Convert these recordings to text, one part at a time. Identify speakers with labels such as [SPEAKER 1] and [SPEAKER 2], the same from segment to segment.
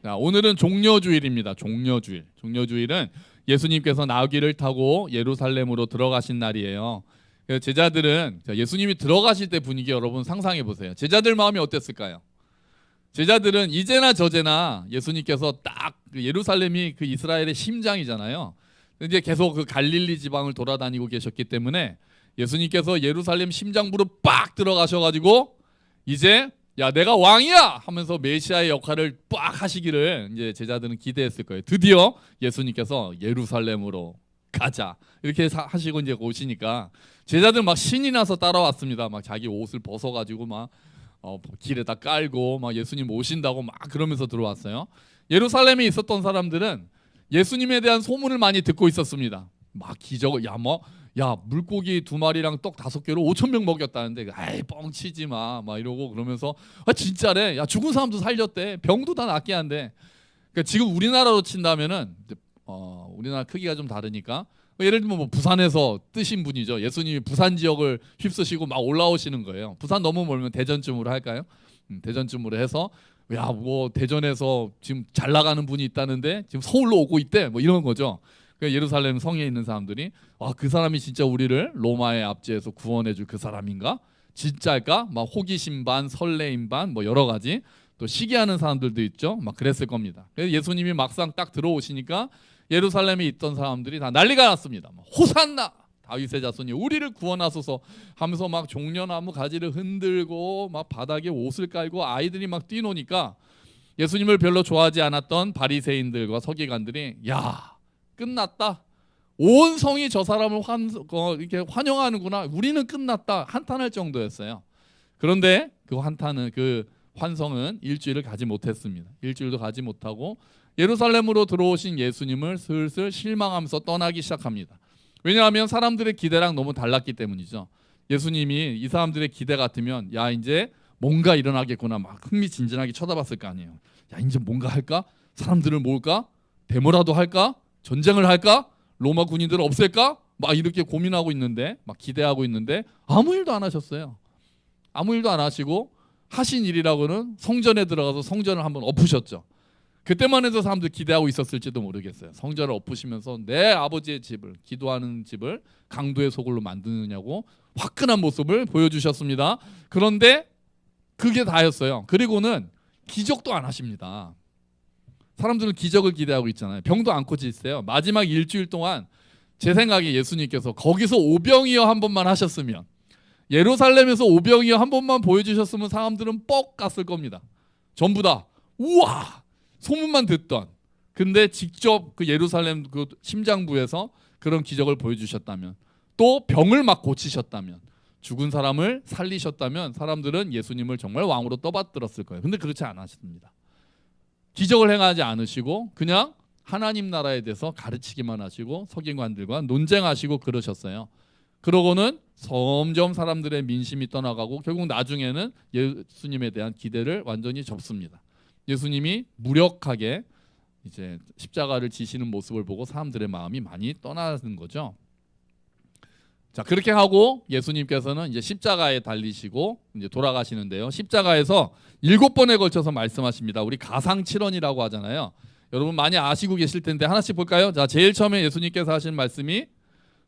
[SPEAKER 1] 자, 오늘은 종려주일입니다. 종려주일. 종려주일은 예수님께서 나귀를 타고 예루살렘으로 들어가신 날이에요. 제자들은 예수님이 들어가실 때 분위기 여러분 상상해 보세요. 제자들 마음이 어땠을까요? 제자들은 이제나 저제나 예수님께서 딱 예루살렘이 그 이스라엘의 심장이잖아요. 이제 계속 그 갈릴리 지방을 돌아다니고 계셨기 때문에 예수님께서 예루살렘 심장부로 빡 들어가셔가지고 이제 야 내가 왕이야 하면서 메시아의 역할을 빡 하시기를 이제 제자들은 기대했을 거예요. 드디어 예수님께서 예루살렘으로 가자 이렇게 하시고 이제 오시니까 제자들 막 신이 나서 따라왔습니다. 막 자기 옷을 벗어가지고 막 길에다 깔고 막 예수님 오신다고 막 그러면서 들어왔어요. 예루살렘에 있었던 사람들은 예수님에 대한 소문을 많이 듣고 있었습니다. 막 기적을 야 물고기 2마리랑 떡 5개로 5,000명 먹였다는데 아이 뻥치지 마 막 이러고 그러면서 진짜래. 야 죽은 사람도 살렸대. 병도 다 낫게 한대. 그러니까 지금 우리나라로 친다면은 우리나라 크기가 좀 다르니까 예를 들면 뭐 부산에서 뜨신 분이죠. 예수님이 부산 지역을 휩쓰시고 막 올라오시는 거예요. 부산 너무 멀면 대전쯤으로 할까요? 대전쯤으로 해서 야 뭐 대전에서 지금 잘 나가는 분이 있다는데 지금 서울로 오고 있대. 뭐 이런 거죠. 예루살렘 성에 있는 사람들이 그 사람이 진짜 우리를 로마의 압제에서 구원해줄 그 사람인가? 진짜일까? 막 호기심 반 설레임 반 뭐 여러 가지 또 시기하는 사람들도 있죠. 막 그랬을 겁니다. 그래서 예수님이 막상 딱 들어오시니까 예루살렘에 있던 사람들이 다 난리가 났습니다. 호산나 다윗의 자손이 우리를 구원하소서 하면서 막 종려나무 가지를 흔들고 막 바닥에 옷을 깔고 아이들이 막 뛰노니까 예수님을 별로 좋아하지 않았던 바리새인들과 서기관들이 야 끝났다. 온 성이 저 사람을 이렇게 환영하는구나. 우리는 끝났다. 한탄할 정도였어요. 그런데 그 한탄은 그 환성은 일주일을 가지 못했습니다. 일주일도 가지 못하고 예루살렘으로 들어오신 예수님을 슬슬 실망하면서 떠나기 시작합니다. 왜냐하면 사람들의 기대랑 너무 달랐기 때문이죠. 예수님이 이 사람들의 기대 같으면 야 이제 뭔가 일어나겠구나 막 흥미진진하게 쳐다봤을 거 아니에요. 야 이제 뭔가 할까? 사람들을 모을까? 데모라도 할까? 전쟁을 할까? 로마 군인들을 없앨까? 막 이렇게 고민하고 있는데 막 기대하고 있는데 아무 일도 안 하셨어요. 아무 일도 안 하시고 하신 일이라고는 성전에 들어가서 성전을 한번 엎으셨죠. 그때만 해도 사람들 기대하고 있었을지도 모르겠어요. 성전을 엎으시면서 내 아버지의 집을 기도하는 집을 강도의 소굴로 만드느냐고 화끈한 모습을 보여주셨습니다. 그런데 그게 다였어요. 그리고는 기적도 안 하십니다. 사람들은 기적을 기대하고 있잖아요. 병도 안 고치세요. 마지막 일주일 동안 제 생각에 예수님께서 거기서 오병이어 한 번만 하셨으면 예루살렘에서 오병이어 한 번만 보여주셨으면 사람들은 뻑 갔을 겁니다. 전부 다 우와 소문만 듣던 근데 직접 그 예루살렘 그 심장부에서 그런 기적을 보여주셨다면 또 병을 막 고치셨다면 죽은 사람을 살리셨다면 사람들은 예수님을 정말 왕으로 떠받들었을 거예요. 근데 그렇지 않으셨습니다. 기적을 행하지 않으시고 그냥 하나님 나라에 대해서 가르치기만 하시고 서기관들과 논쟁하시고 그러셨어요. 그러고는 점점 사람들의 민심이 떠나가고 결국 나중에는 예수님에 대한 기대를 완전히 접습니다. 예수님이 무력하게 이제 십자가를 지시는 모습을 보고 사람들의 마음이 많이 떠나는 거죠. 자 그렇게 하고 예수님께서는 이제 십자가에 달리시고 이제 돌아가시는데요. 십자가에서 7번에 걸쳐서 말씀하십니다. 우리 가상칠언이라고 하잖아요. 여러분 많이 아시고 계실 텐데 하나씩 볼까요? 자 제일 처음에 예수님께서 하신 말씀이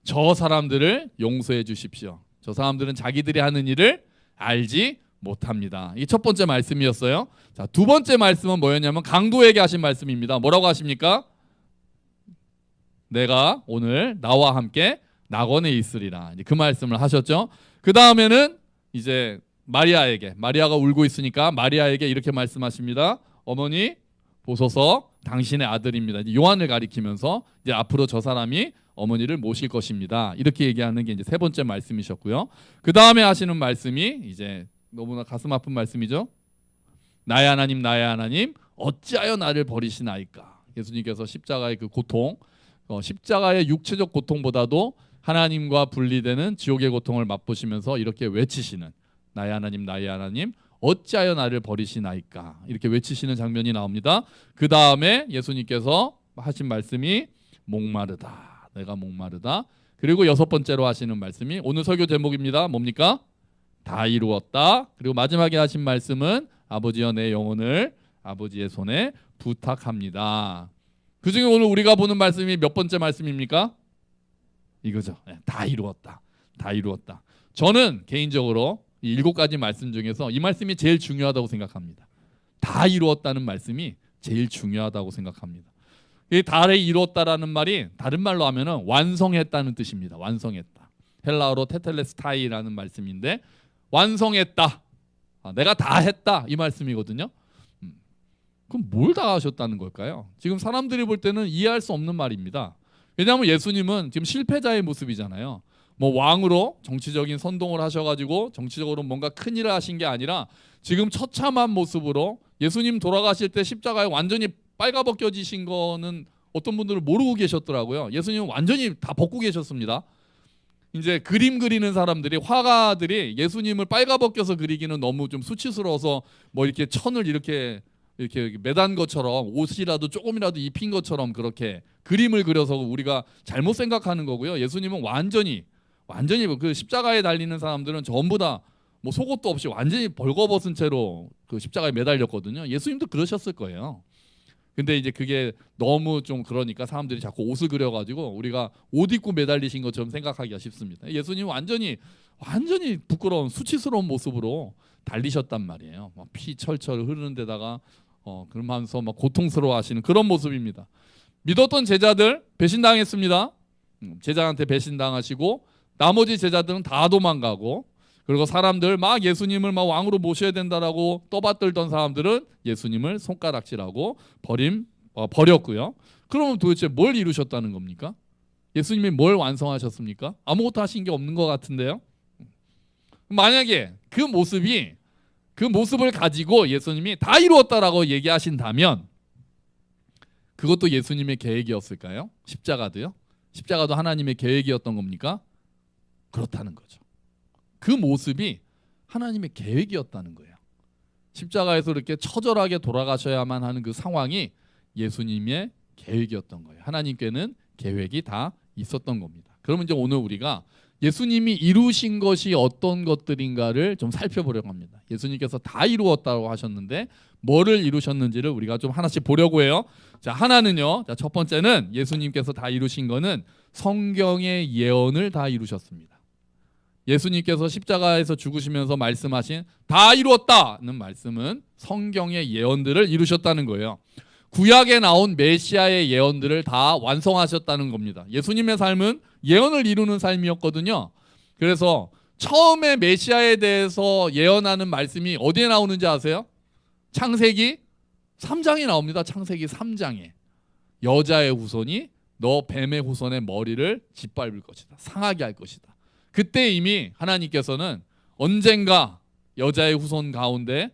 [SPEAKER 1] 저 사람들을 용서해 주십시오. 저 사람들은 자기들이 하는 일을 알지 못합니다. 이 첫 번째 말씀이었어요. 자, 두 번째 말씀은 뭐였냐면 강도에게 하신 말씀입니다. 뭐라고 하십니까? 내가 오늘 나와 함께 낙원에 있으리라. 그 말씀을 하셨죠. 그 다음에는 이제 마리아가 울고 있으니까 마리아에게 이렇게 말씀하십니다. 어머니 보소서 당신의 아들입니다. 요한을 가리키면서 이제 앞으로 저 사람이 어머니를 모실 것입니다. 이렇게 얘기하는 게 이제 세 번째 말씀이셨고요. 그 다음에 하시는 말씀이 이제 너무나 가슴 아픈 말씀이죠. 나의 하나님 어찌하여 나를 버리시나이까. 예수님께서 십자가의 그 고통 십자가의 육체적 고통보다도 하나님과 분리되는 지옥의 고통을 맛보시면서 이렇게 외치시는 나의 하나님 어찌하여 나를 버리시나이까 이렇게 외치시는 장면이 나옵니다. 그 다음에 예수님께서 하신 말씀이 목마르다 내가 목마르다. 그리고 6번째로 하시는 말씀이 오늘 설교 제목입니다. 뭡니까? 다 이루었다. 그리고 마지막에 하신 말씀은 아버지여 내 영혼을 아버지의 손에 부탁합니다. 그중에 오늘 우리가 보는 말씀이 몇 번째 말씀입니까? 이거죠. 다 이루었다. 다 이루었다. 저는 개인적으로 이 7가지 말씀 중에서 이 말씀이 제일 중요하다고 생각합니다. 다 이루었다는 말씀이 제일 중요하다고 생각합니다. 이 다를 이루었다라는 말이 다른 말로 하면은 완성했다는 뜻입니다. 완성했다. 헬라어로 테텔레스타이라는 말씀인데 완성했다. 내가 다 했다 이 말씀이거든요. 그럼 뭘 다 하셨다는 걸까요? 지금 사람들이 볼 때는 이해할 수 없는 말입니다. 왜냐하면 예수님은 지금 실패자의 모습이잖아요. 뭐 왕으로 정치적인 선동을 하셔가지고 정치적으로 뭔가 큰 일을 하신 게 아니라 지금 처참한 모습으로 예수님 돌아가실 때 십자가에 완전히 빨가벗겨지신 거는 어떤 분들은 모르고 계셨더라고요. 예수님은 완전히 다 벗고 계셨습니다. 이제 그림 그리는 사람들이 화가들이 예수님을 빨가벗겨서 그리기는 너무 좀 수치스러워서 뭐 이렇게 천을 이렇게 매단 것처럼 옷이라도 조금이라도 입힌 것처럼 그렇게 그림을 그려서 우리가 잘못 생각하는 거고요. 예수님은 완전히 그 십자가에 달리는 사람들은 전부 다 뭐 속옷도 없이 완전히 벌거벗은 채로 그 십자가에 매달렸거든요. 예수님도 그러셨을 거예요. 근데 이제 그게 너무 좀 그러니까 사람들이 자꾸 옷을 그려가지고 우리가 옷 입고 매달리신 것처럼 생각하기가 쉽습니다. 예수님 완전히 부끄러운 수치스러운 모습으로 달리셨단 말이에요. 막 피 철철 흐르는 데다가 그러면서 막 고통스러워하시는 그런 모습입니다. 믿었던 제자들 배신당했습니다. 제자한테 배신당하시고 나머지 제자들은 다 도망가고 그리고 사람들 막 예수님을 막 왕으로 모셔야 된다라고 떠받들던 사람들은 예수님을 손가락질하고 버렸고요. 그러면 도대체 뭘 이루셨다는 겁니까? 예수님이 뭘 완성하셨습니까? 아무것도 하신 게 없는 것 같은데요. 만약에 그 모습을 가지고 예수님이 다 이루었다라고 얘기하신다면 그것도 예수님의 계획이었을까요? 십자가도요? 십자가도 하나님의 계획이었던 겁니까? 그렇다는 거죠. 그 모습이 하나님의 계획이었다는 거예요. 십자가에서 이렇게 처절하게 돌아가셔야만 하는 그 상황이 예수님의 계획이었던 거예요. 하나님께는 계획이 다 있었던 겁니다. 그러면 이제 오늘 우리가 예수님이 이루신 것이 어떤 것들인가를 좀 살펴보려고 합니다. 예수님께서 다 이루었다고 하셨는데 뭐를 이루셨는지를 우리가 좀 하나씩 보려고 해요. 자, 하나는요. 자, 첫 번째는 예수님께서 다 이루신 거는 성경의 예언을 다 이루셨습니다. 예수님께서 십자가에서 죽으시면서 말씀하신 다 이루었다는 말씀은 성경의 예언들을 이루셨다는 거예요. 구약에 나온 메시아의 예언들을 다 완성하셨다는 겁니다. 예수님의 삶은 예언을 이루는 삶이었거든요. 그래서 처음에 메시아에 대해서 예언하는 말씀이 어디에 나오는지 아세요? 창세기 3장에 나옵니다. 창세기 3장에 여자의 후손이 너 뱀의 후손의 머리를 짓밟을 것이다. 상하게 할 것이다. 그때 이미 하나님께서는 언젠가 여자의 후손 가운데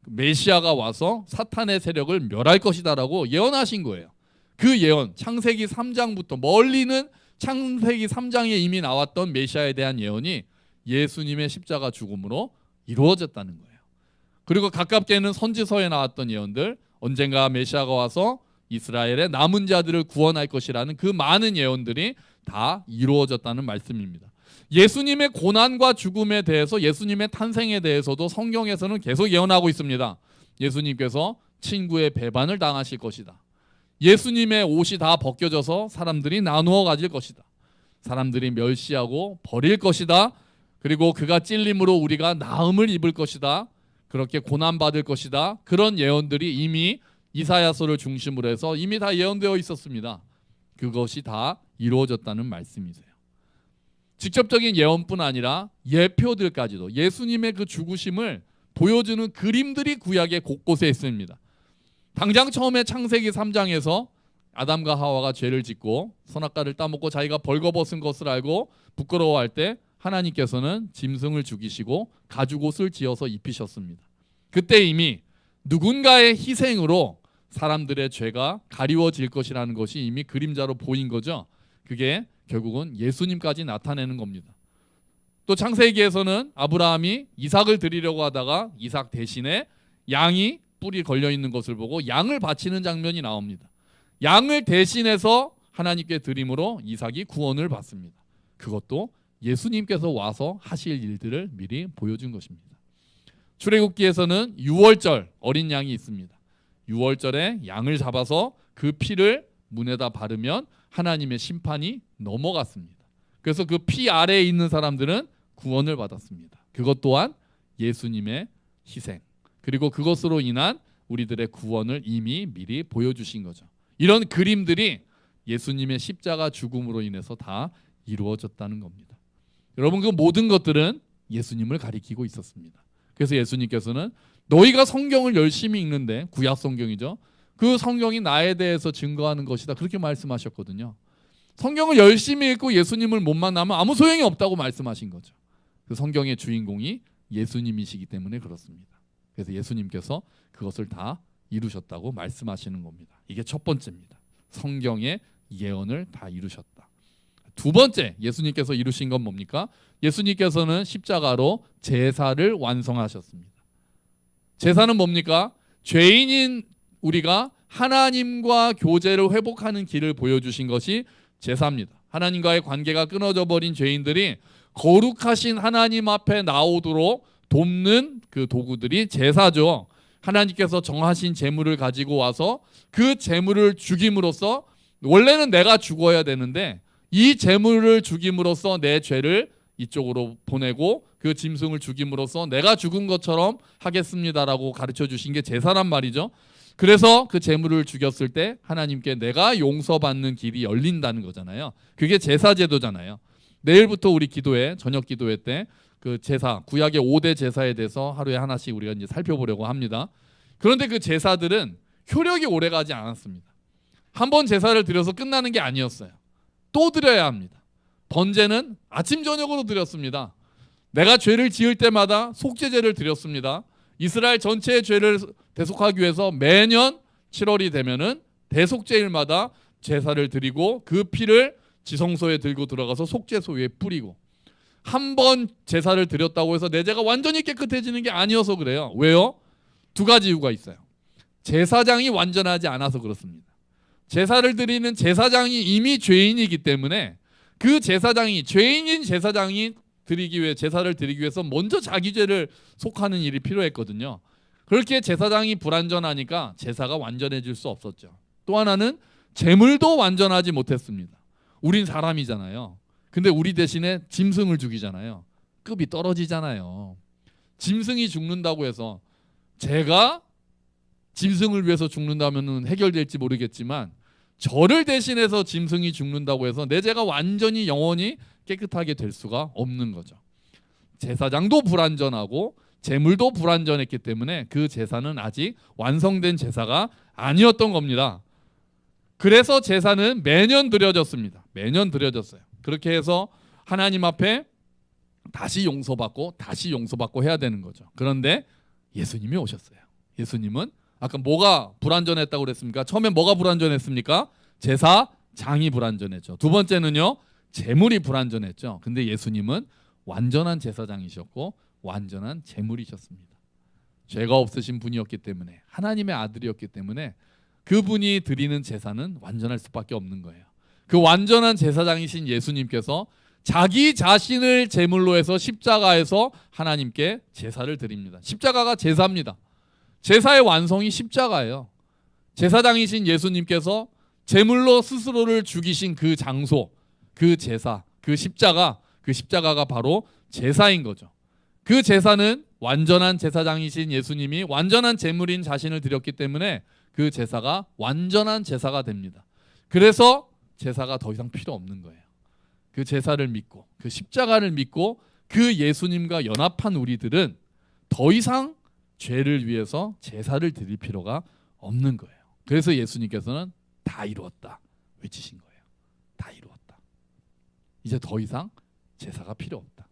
[SPEAKER 1] 메시아가 와서 사탄의 세력을 멸할 것이다라고 예언하신 거예요. 그 예언 창세기 3장부터 멀리는 창세기 3장에 이미 나왔던 메시아에 대한 예언이 예수님의 십자가 죽음으로 이루어졌다는 거예요. 그리고 가깝게는 선지서에 나왔던 예언들 언젠가 메시아가 와서 이스라엘의 남은 자들을 구원할 것이라는 그 많은 예언들이 다 이루어졌다는 말씀입니다. 예수님의 고난과 죽음에 대해서 예수님의 탄생에 대해서도 성경에서는 계속 예언하고 있습니다. 예수님께서 친구의 배반을 당하실 것이다. 예수님의 옷이 다 벗겨져서 사람들이 나누어 가질 것이다. 사람들이 멸시하고 버릴 것이다. 그리고 그가 찔림으로 우리가 나음을 입을 것이다. 그렇게 고난받을 것이다. 그런 예언들이 이미 이사야서를 중심으로 해서 이미 다 예언되어 있었습니다. 그것이 다 이루어졌다는 말씀이세요. 직접적인 예언뿐 아니라 예표들까지도 예수님의 그 죽으심을 보여주는 그림들이 구약의 곳곳에 있습니다. 당장 처음에 창세기 3장에서 아담과 하와가 죄를 짓고 선악과를 따먹고 자기가 벌거벗은 것을 알고 부끄러워할 때 하나님께서는 짐승을 죽이시고 가죽옷을 지어서 입히셨습니다. 그때 이미 누군가의 희생으로 사람들의 죄가 가리워질 것이라는 것이 이미 그림자로 보인 거죠. 그게 결국은 예수님까지 나타내는 겁니다. 또 창세기에서는 아브라함이 이삭을 드리려고 하다가 이삭 대신에 양이 뿔이 걸려있는 것을 보고 양을 바치는 장면이 나옵니다. 양을 대신해서 하나님께 드림으로 이삭이 구원을 받습니다. 그것도 예수님께서 와서 하실 일들을 미리 보여준 것입니다. 출애굽기에서는 유월절 어린 양이 있습니다. 유월절에 양을 잡아서 그 피를 문에다 바르면 하나님의 심판이 넘어갔습니다. 그래서 그 피 아래에 있는 사람들은 구원을 받았습니다. 그것 또한 예수님의 희생, 그리고 그것으로 인한 우리들의 구원을 이미 미리 보여주신 거죠. 이런 그림들이 예수님의 십자가 죽음으로 인해서 다 이루어졌다는 겁니다. 여러분, 그 모든 것들은 예수님을 가리키고 있었습니다. 그래서 예수님께서는 너희가 성경을 열심히 읽는데, 구약 성경이죠, 그 성경이 나에 대해서 증거하는 것이다, 그렇게 말씀하셨거든요. 성경을 열심히 읽고 예수님을 못 만나면 아무 소용이 없다고 말씀하신 거죠. 그 성경의 주인공이 예수님이시기 때문에 그렇습니다. 그래서 예수님께서 그것을 다 이루셨다고 말씀하시는 겁니다. 이게 첫 번째입니다. 성경의 예언을 다 이루셨다. 두 번째, 예수님께서 이루신 건 뭡니까? 예수님께서는 십자가로 제사를 완성하셨습니다. 제사는 뭡니까? 죄인인 우리가 하나님과 교제를 회복하는 길을 보여주신 것이 제사입니다. 하나님과의 관계가 끊어져 버린 죄인들이 거룩하신 하나님 앞에 나오도록 돕는 그 도구들이 제사죠. 하나님께서 정하신 제물을 가지고 와서 그 제물을 죽임으로써, 원래는 내가 죽어야 되는데 이 제물을 죽임으로써 내 죄를 이쪽으로 보내고 그 짐승을 죽임으로써 내가 죽은 것처럼 하겠습니다라고 가르쳐 주신 게 제사란 말이죠. 그래서 그 제물을 죽였을 때 하나님께 내가 용서받는 길이 열린다는 거잖아요. 그게 제사 제도잖아요. 내일부터 우리 기도회, 저녁 기도회 때 그 제사, 구약의 5대 제사에 대해서 하루에 하나씩 우리가 이제 살펴보려고 합니다. 그런데 그 제사들은 효력이 오래가지 않았습니다. 한 번 제사를 드려서 끝나는 게 아니었어요. 또 드려야 합니다. 번제는 아침 저녁으로 드렸습니다. 내가 죄를 지을 때마다 속죄제를 드렸습니다. 이스라엘 전체의 죄를 대속하기 위해서 매년 7월이 되면은 대속죄일마다 제사를 드리고 그 피를 지성소에 들고 들어가서 속죄소 위에 뿌리고, 한 번 제사를 드렸다고 해서 내 죄가 완전히 깨끗해지는 게 아니어서 그래요. 왜요? 두 가지 이유가 있어요. 제사장이 완전하지 않아서 그렇습니다. 제사를 드리는 제사장이 이미 죄인이기 때문에 그 제사장이, 죄인인 제사장이 드리기 위해, 제사를 드리기 위해서 먼저 자기 죄를 속하는 일이 필요했거든요. 그렇게 제사장이 불완전하니까 제사가 완전해질 수 없었죠. 또 하나는 제물도 완전하지 못했습니다. 우린 사람이잖아요. 근데 우리 대신에 짐승을 죽이잖아요. 급이 떨어지잖아요. 짐승이 죽는다고 해서, 제가 짐승을 위해서 죽는다면 해결될지 모르겠지만 저를 대신해서 짐승이 죽는다고 해서 내 죄가 완전히 영원히 깨끗하게 될 수가 없는 거죠. 제사장도 불완전하고 제물도 불완전했기 때문에 그 제사는 아직 완성된 제사가 아니었던 겁니다. 그래서 제사는 매년 드려졌습니다. 매년 드려졌어요. 그렇게 해서 하나님 앞에 다시 용서받고 다시 용서받고 해야 되는 거죠. 그런데 예수님이 오셨어요. 예수님은 아까 뭐가 불완전했다고 그랬습니까? 처음에 뭐가 불완전했습니까? 제사장이 불완전했죠. 두 번째는요, 제물이 불완전했죠. 근데 예수님은 완전한 제사장이셨고 완전한 제물이셨습니다. 죄가 없으신 분이었기 때문에, 하나님의 아들이었기 때문에 그분이 드리는 제사는 완전할 수밖에 없는 거예요. 그 완전한 제사장이신 예수님께서 자기 자신을 제물로 해서 십자가에서 하나님께 제사를 드립니다. 십자가가 제사입니다. 제사의 완성이 십자가예요. 제사장이신 예수님께서 제물로 스스로를 죽이신 그 장소, 그 제사, 그 십자가가 바로 제사인 거죠. 그 제사는 완전한 제사장이신 예수님이 완전한 제물인 자신을 드렸기 때문에 그 제사가 완전한 제사가 됩니다. 그래서 제사가 더 이상 필요 없는 거예요. 그 제사를 믿고 그 십자가를 믿고 그 예수님과 연합한 우리들은 더 이상 죄를 위해서 제사를 드릴 필요가 없는 거예요. 그래서 예수님께서는 다 이루었다 외치신 거예요. 다 이루었다. 이제 더 이상 제사가 필요 없다.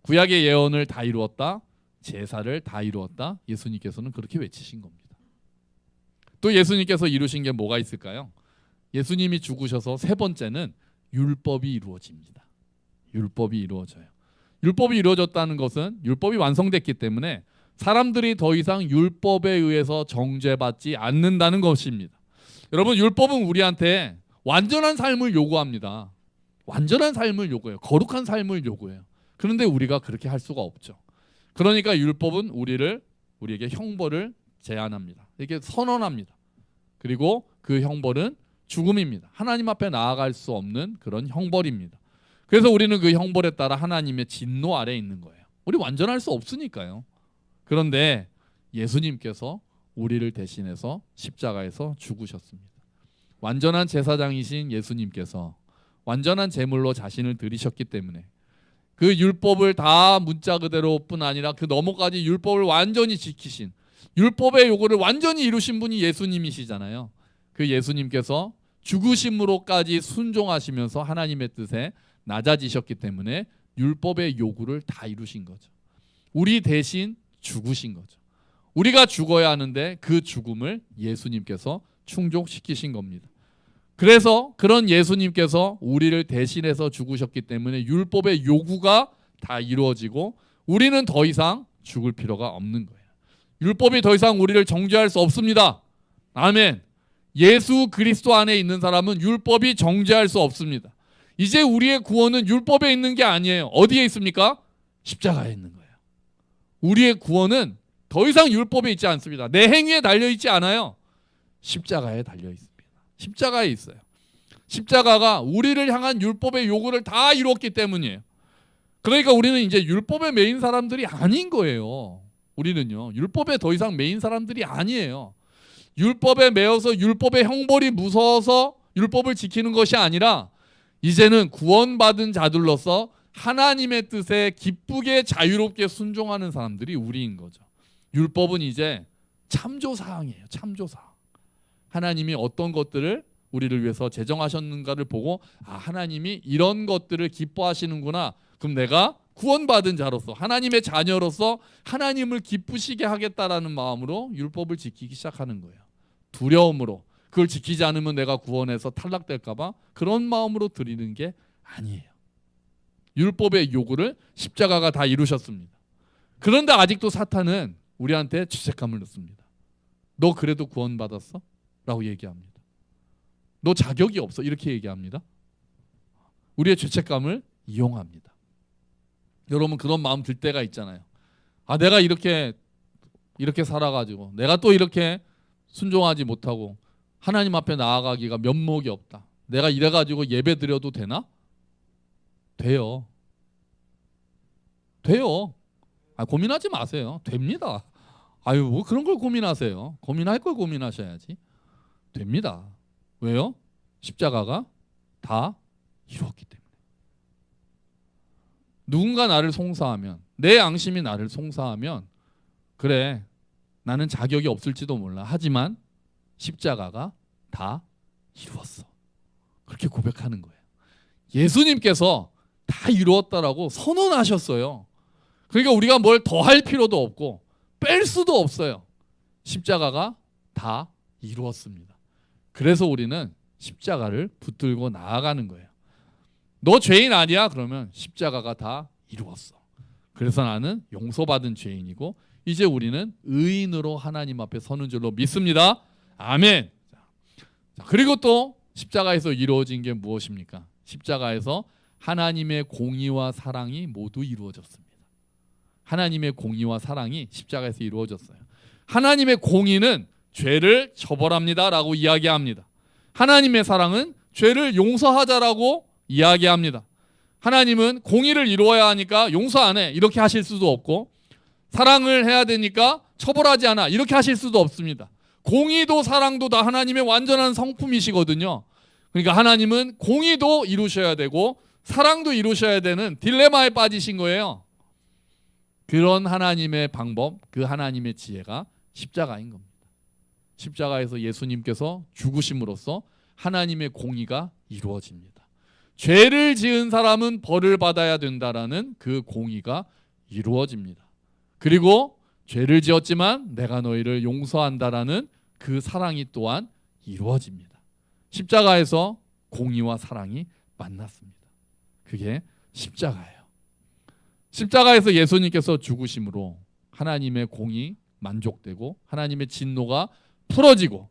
[SPEAKER 1] 구약의 예언을 다 이루었다. 제사를 다 이루었다. 예수님께서는 그렇게 외치신 겁니다. 또 예수님께서 이루신 게 뭐가 있을까요? 예수님이 죽으셔서 세 번째는 율법이 이루어집니다. 율법이 이루어져요. 율법이 이루어졌다는 것은 율법이 완성됐기 때문에 사람들이 더 이상 율법에 의해서 정죄받지 않는다는 것입니다. 여러분, 율법은 우리한테 완전한 삶을 요구합니다. 완전한 삶을 요구해요. 거룩한 삶을 요구해요. 그런데 우리가 그렇게 할 수가 없죠. 그러니까 율법은 우리에게 형벌을 제한합니다. 이렇게 선언합니다. 그리고 그 형벌은 죽음입니다. 하나님 앞에 나아갈 수 없는 그런 형벌입니다. 그래서 우리는 그 형벌에 따라 하나님의 진노 아래에 있는 거예요. 우리 완전할 수 없으니까요. 그런데 예수님께서 우리를 대신해서 십자가에서 죽으셨습니다. 완전한 제사장이신 예수님께서 완전한 제물로 자신을 드리셨기 때문에 그 율법을 다 문자 그대로뿐 아니라 그 너머까지 율법을 완전히 지키신, 율법의 요구를 완전히 이루신 분이 예수님이시잖아요. 그 예수님께서 죽으심으로까지 순종하시면서 하나님의 뜻에 낮아지셨기 때문에 율법의 요구를 다 이루신 거죠. 우리 대신 죽으신 거죠. 우리가 죽어야 하는데 그 죽음을 예수님께서 충족시키신 겁니다. 그래서 그런 예수님께서 우리를 대신해서 죽으셨기 때문에 율법의 요구가 다 이루어지고 우리는 더 이상 죽을 필요가 없는 거예요. 율법이 더 이상 우리를 정죄할 수 없습니다. 아멘. 예수 그리스도 안에 있는 사람은 율법이 정죄할 수 없습니다. 이제 우리의 구원은 율법에 있는 게 아니에요. 어디에 있습니까? 십자가에 있는 거예요. 우리의 구원은 더 이상 율법에 있지 않습니다. 내 행위에 달려있지 않아요. 십자가에 달려있습니다. 십자가에 있어요. 십자가가 우리를 향한 율법의 요구를 다 이루었기 때문이에요. 그러니까 우리는 이제 율법에 매인 사람들이 아닌 거예요. 우리는요. 율법에 더 이상 매인 사람들이 아니에요. 율법에 매여서 율법의 형벌이 무서워서 율법을 지키는 것이 아니라 이제는 구원받은 자들로서 하나님의 뜻에 기쁘게 자유롭게 순종하는 사람들이 우리인 거죠. 율법은 이제 참조사항이에요. 참조사항. 하나님이 어떤 것들을 우리를 위해서 제정하셨는가를 보고 하나님이 이런 것들을 기뻐하시는구나. 그럼 내가 구원받은 자로서 하나님의 자녀로서 하나님을 기쁘시게 하겠다라는 마음으로 율법을 지키기 시작하는 거예요. 두려움으로 그걸 지키지 않으면 내가 구원에서 탈락될까 봐 그런 마음으로 드리는 게 아니에요. 율법의 요구를 십자가가 다 이루셨습니다. 그런데 아직도 사탄은 우리한테 죄책감을 넣습니다. 너 그래도 구원받았어? 라고 얘기합니다. 너 자격이 없어? 이렇게 얘기합니다. 우리의 죄책감을 이용합니다. 여러분 그런 마음 들 때가 있잖아요. 내가 이렇게 살아가지고 내가 또 이렇게 순종하지 못하고 하나님 앞에 나아가기가 면목이 없다. 내가 이래가지고 예배 드려도 되나? 돼요. 고민하지 마세요. 됩니다. 뭐 그런 걸 고민하세요. 고민할 걸 고민하셔야지. 됩니다. 왜요? 십자가가 다 이루었기 때문에. 누군가 나를 송사하면, 내 양심이 나를 송사하면 그래 나는 자격이 없을지도 몰라. 하지만 십자가가 다 이루었어. 그렇게 고백하는 거예요. 예수님께서 다 이루었다라고 선언하셨어요. 그러니까 우리가 뭘 더 할 필요도 없고 뺄 수도 없어요. 십자가가 다 이루었습니다. 그래서 우리는 십자가를 붙들고 나아가는 거예요. 너 죄인 아니야? 그러면 십자가가 다 이루었어. 그래서 나는 용서받은 죄인이고 이제 우리는 의인으로 하나님 앞에 서는 줄로 믿습니다. 아멘. 그리고 또 십자가에서 이루어진 게 무엇입니까? 십자가에서 하나님의 공의와 사랑이 모두 이루어졌습니다. 하나님의 공의와 사랑이 십자가에서 이루어졌어요. 하나님의 공의는 죄를 처벌합니다라고 이야기합니다. 하나님의 사랑은 죄를 용서하자라고 이야기합니다. 하나님은 공의를 이루어야 하니까 용서 안 해 이렇게 하실 수도 없고 사랑을 해야 되니까 처벌하지 않아 이렇게 하실 수도 없습니다. 공의도 사랑도 다 하나님의 완전한 성품이시거든요. 그러니까 하나님은 공의도 이루셔야 되고 사랑도 이루셔야 되는 딜레마에 빠지신 거예요. 그런 하나님의 방법, 그 하나님의 지혜가 십자가인 겁니다. 십자가에서 예수님께서 죽으심으로써 하나님의 공의가 이루어집니다. 죄를 지은 사람은 벌을 받아야 된다라는 그 공의가 이루어집니다. 그리고 죄를 지었지만 내가 너희를 용서한다라는 그 사랑이 또한 이루어집니다. 십자가에서 공의와 사랑이 만났습니다. 그게 십자가예요. 십자가에서 예수님께서 죽으심으로 하나님의 공의 만족되고 하나님의 진노가 풀어지고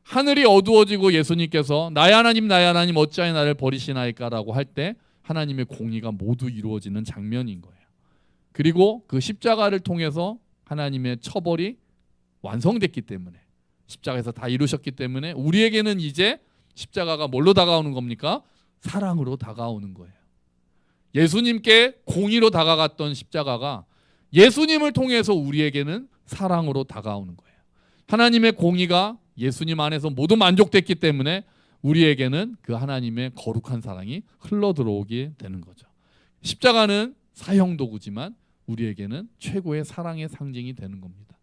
[SPEAKER 1] 하늘이 어두워지고 예수님께서 나의 하나님 어찌하여 나를 버리시나이까라고 할 때 하나님의 공의가 모두 이루어지는 장면인 거예요. 그리고 그 십자가를 통해서 하나님의 처벌이 완성됐기 때문에 십자가에서 다 이루셨기 때문에 우리에게는 이제 십자가가 뭘로 다가오는 겁니까? 사랑으로 다가오는 거예요. 예수님께 공의로 다가갔던 십자가가 예수님을 통해서 우리에게는 사랑으로 다가오는 거예요. 하나님의 공의가 예수님 안에서 모두 만족됐기 때문에 우리에게는 그 하나님의 거룩한 사랑이 흘러 들어오게 되는 거죠. 십자가는 사형 도구지만 우리에게는 최고의 사랑의 상징이 되는 겁니다.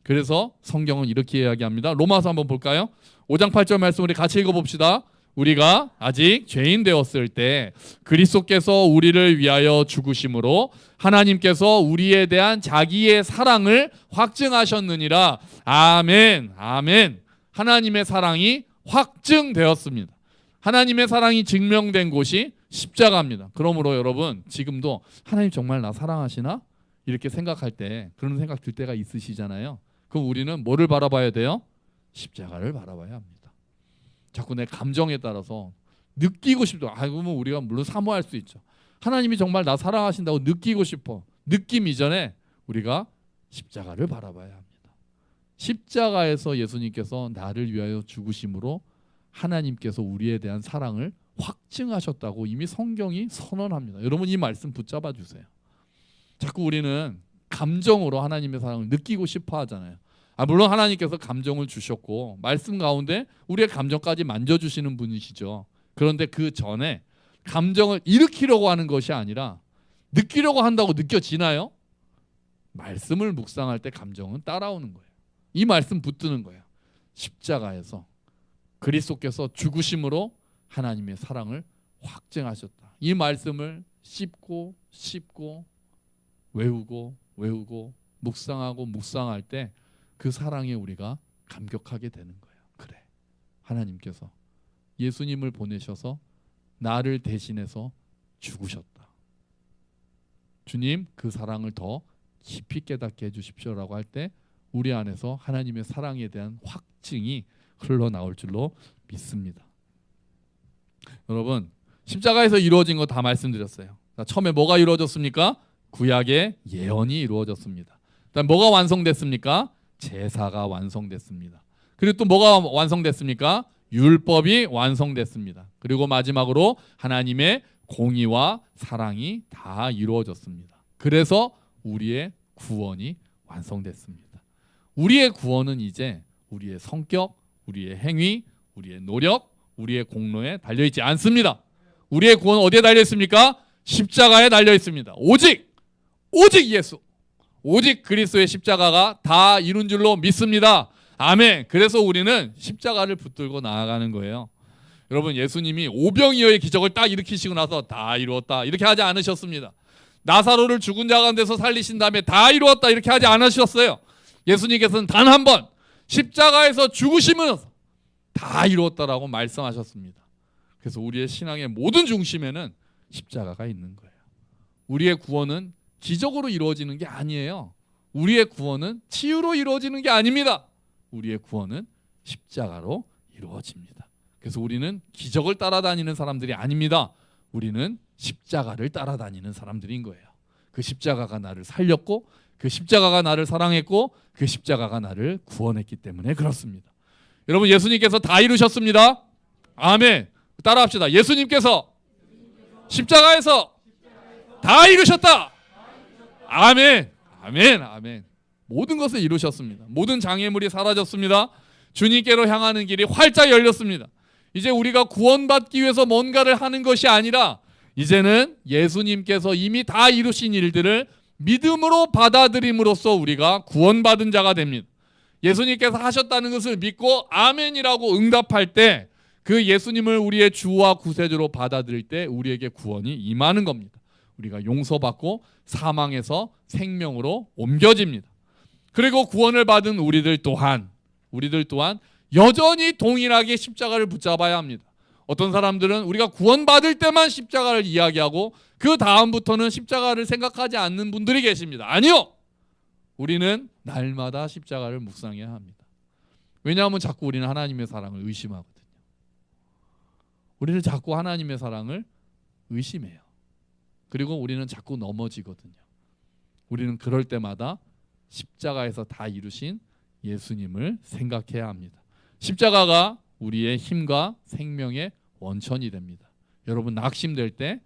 [SPEAKER 1] 그래서 성경은 이렇게 이야기합니다. 로마서 한번 볼까요? 5장 8절 말씀 우리 같이 읽어봅시다. 우리가 아직 죄인 되었을 때 그리스도께서 우리를 위하여 죽으심으로 하나님께서 우리에 대한 자기의 사랑을 확증하셨느니라. 아멘. 아멘. 하나님의 사랑이 확증되었습니다. 하나님의 사랑이 증명된 곳이 십자가입니다. 그러므로 여러분 지금도 하나님 정말 나 사랑하시나? 이렇게 생각할 때 그런 생각 들 때가 있으시잖아요. 그럼 우리는 뭐를 바라봐야 돼요? 십자가를 바라봐야 합니다. 자꾸 내 감정에 따라서 느끼고 싶다. 그러면 우리가 물론 사모할 수 있죠. 하나님이 정말 나 사랑하신다고 느끼고 싶어. 느낌 이전에 우리가 십자가를 바라봐야 합니다. 십자가에서 예수님께서 나를 위하여 죽으심으로 하나님께서 우리에 대한 사랑을 확증하셨다고 이미 성경이 선언합니다. 여러분 이 말씀 붙잡아 주세요. 자꾸 우리는 감정으로 하나님의 사랑을 느끼고 싶어 하잖아요. 물론 하나님께서 감정을 주셨고 말씀 가운데 우리의 감정까지 만져주시는 분이시죠. 그런데 그 전에 감정을 일으키려고 하는 것이 아니라 느끼려고 한다고 느껴지나요? 말씀을 묵상할 때 감정은 따라오는 거예요. 이 말씀 붙드는 거예요. 십자가에서 그리스도께서 죽으심으로 하나님의 사랑을 확증하셨다. 이 말씀을 씹고 외우고 묵상하고 묵상할 때 그 사랑에 우리가 감격하게 되는 거예요. 그래, 하나님께서 예수님을 보내셔서 나를 대신해서 죽으셨다. 주님 그 사랑을 더 깊이 깨닫게 해주십시오라고 할 때 우리 안에서 하나님의 사랑에 대한 확증이 흘러나올 줄로 믿습니다. 여러분 십자가에서 이루어진 거 다 말씀드렸어요. 처음에 뭐가 이루어졌습니까? 구약의 예언이 이루어졌습니다. 그다음 뭐가 완성됐습니까? 제사가 완성됐습니다. 그리고 또 뭐가 완성됐습니까? 율법이 완성됐습니다. 그리고 마지막으로 하나님의 공의와 사랑이 다 이루어졌습니다. 그래서 우리의 구원이 완성됐습니다. 우리의 구원은 이제 우리의 성격, 우리의 행위, 우리의 노력, 우리의 공로에 달려있지 않습니다. 우리의 구원은 어디에 달려있습니까? 십자가에 달려있습니다. 오직 예수, 오직 그리스도의 십자가가 다 이룬 줄로 믿습니다. 아멘. 그래서 우리는 십자가를 붙들고 나아가는 거예요. 여러분 예수님이 오병이어의 기적을 딱 일으키시고 나서 다 이루었다 이렇게 하지 않으셨습니다. 나사로를 죽은 자 가운데서 살리신 다음에 다 이루었다 이렇게 하지 않으셨어요. 예수님께서는 단 한 번 십자가에서 죽으시면서 다 이루었다라고 말씀하셨습니다. 그래서 우리의 신앙의 모든 중심에는 십자가가 있는 거예요. 우리의 구원은 기적으로 이루어지는 게 아니에요. 우리의 구원은 치유로 이루어지는 게 아닙니다. 우리의 구원은 십자가로 이루어집니다. 그래서 우리는 기적을 따라다니는 사람들이 아닙니다. 우리는 십자가를 따라다니는 사람들인 거예요. 그 십자가가 나를 살렸고 그 십자가가 나를 사랑했고 그 십자가가 나를 구원했기 때문에 그렇습니다. 여러분 예수님께서 다 이루셨습니다. 아멘. 따라합시다. 예수님께서 십자가에서 다 이루셨다. 아멘. 아멘. 아멘. 모든 것을 이루셨습니다. 모든 장애물이 사라졌습니다. 주님께로 향하는 길이 활짝 열렸습니다. 이제 우리가 구원받기 위해서 뭔가를 하는 것이 아니라 이제는 예수님께서 이미 다 이루신 일들을 믿음으로 받아들임으로써 우리가 구원받은 자가 됩니다. 예수님께서 하셨다는 것을 믿고 아멘이라고 응답할 때 그 예수님을 우리의 주와 구세주로 받아들일 때 우리에게 구원이 임하는 겁니다. 우리가 용서받고 사망에서 생명으로 옮겨집니다. 그리고 구원을 받은 우리들 또한 여전히 동일하게 십자가를 붙잡아야 합니다. 어떤 사람들은 우리가 구원받을 때만 십자가를 이야기하고 그 다음부터는 십자가를 생각하지 않는 분들이 계십니다. 아니요. 우리는 날마다 십자가를 묵상해야 합니다. 왜냐하면 자꾸 우리는 하나님의 사랑을 의심하거든요. 우리는 자꾸 하나님의 사랑을 의심해요. 그리고 우리는 자꾸 넘어지거든요. 우리는 그럴 때마다 십자가에서 다 이루신 예수님을 생각해야 합니다. 십자가가 우리의 힘과 생명의 원천이 됩니다. 여러분 낙심될 때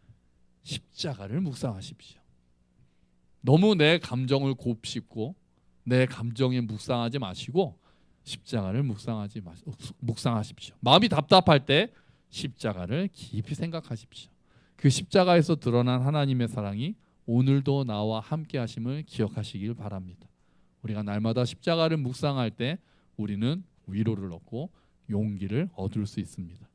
[SPEAKER 1] 십자가를 묵상하십시오. 너무 내 감정을 곱씹고 내 감정에 묵상하지 마시고 십자가를 묵상하십시오. 마음이 답답할 때 십자가를 깊이 생각하십시오. 그 십자가에서 드러난 하나님의 사랑이 오늘도 나와 함께 하심을 기억하시길 바랍니다. 우리가 날마다 십자가를 묵상할 때 우리는 위로를 얻고 용기를 얻을 수 있습니다.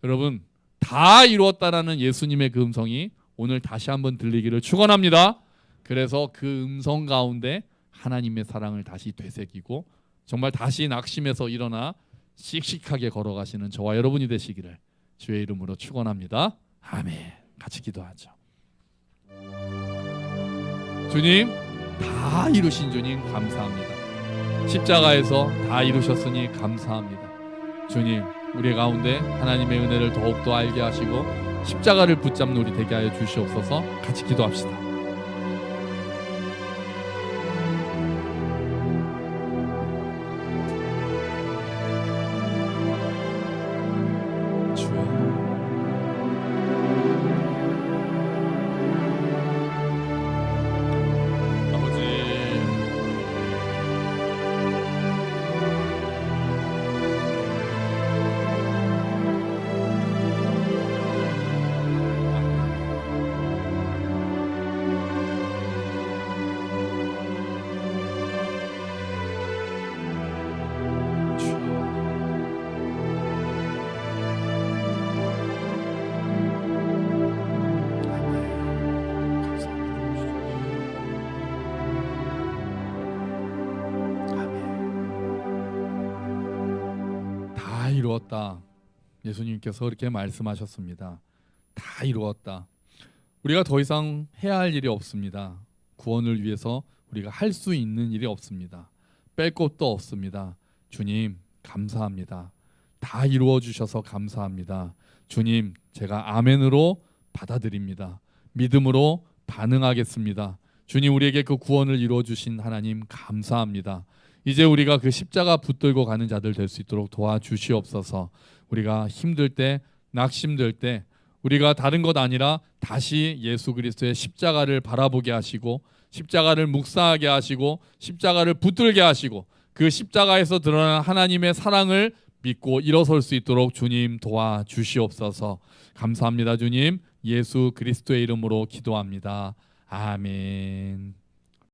[SPEAKER 1] 여러분 다 이루었다라는 예수님의 그 음성이 오늘 다시 한번 들리기를 축원합니다. 그래서 그 음성 가운데 하나님의 사랑을 다시 되새기고 정말 다시 낙심해서 일어나 씩씩하게 걸어가시는 저와 여러분이 되시기를 주의 이름으로 축원합니다. 아멘. 같이 기도하죠. 주님, 다 이루신 주님 감사합니다. 십자가에서 다 이루셨으니 감사합니다. 주님, 우리 가운데 하나님의 은혜를 더욱더 알게 하시고 십자가를 붙잡는 우리 되게 하여 주시옵소서. 같이 기도합시다. 다 이루었다. 예수님께서 그렇게 말씀하셨습니다. 다 이루었다. 우리가 더 이상 해야 할 일이 없습니다. 구원을 위해서 우리가 할 수 있는 일이 없습니다. 뺄 것도 없습니다. 주님 감사합니다. 다 이루어 주셔서 감사합니다. 주님 제가 아멘으로 받아들입니다. 믿음으로 반응하겠습니다. 주님 우리에게 그 구원을 이루어 주신 하나님 감사합니다. 이제 우리가 그 십자가 붙들고 가는 자들 될 수 있도록 도와주시옵소서. 우리가 힘들 때 낙심될 때 우리가 다른 것 아니라 다시 예수 그리스도의 십자가를 바라보게 하시고 십자가를 묵상하게 하시고 십자가를 붙들게 하시고 그 십자가에서 드러난 하나님의 사랑을 믿고 일어설 수 있도록 주님 도와주시옵소서. 감사합니다. 주님 예수 그리스도의 이름으로 기도합니다. 아멘.